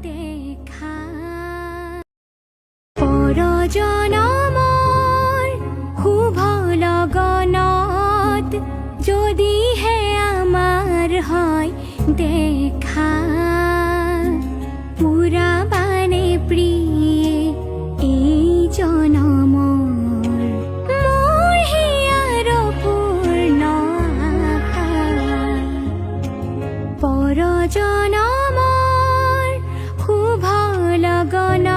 দেখা পরজনমৰ শুভ লগনত যদি হে আমাৰ হয় দেখা পুৰাবানে প্ৰিয়ে এই জনমৰ মোৰ হিয়াৰ পূৰ্ণ আশা পৰজনমৰ শুভ লগনত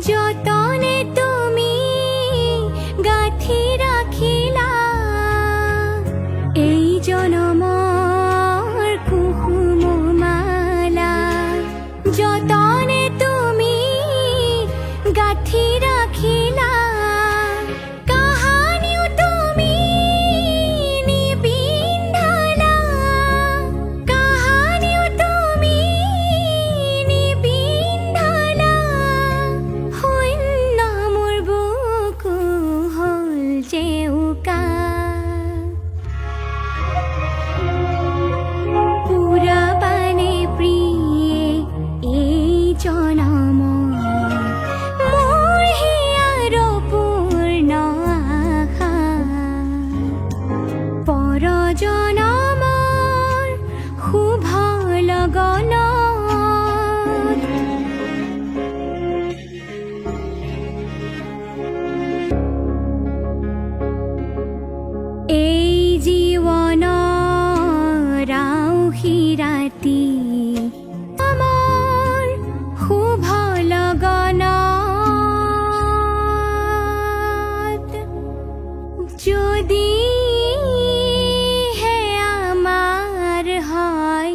যতনে তুমি গাঁঠি ৰাখিলা এই জনমৰ কুসুম মালা যতনে তুমি গাঁঠি ৰাখিলা কাহানিও তুমি নিপিন্ধালা কাহানিও তুমি নিপিন্ধালা পুৰাবানে প্ৰিয়ে এই জনমৰ মোৰ হিয়াৰ পূৰ্ণ আশা পৰজনমৰ শুভ লগনত এই জীৱনৰ আউসী ৰাতি আমাৰ শুভ লগনত যদি হে আমাৰ হয়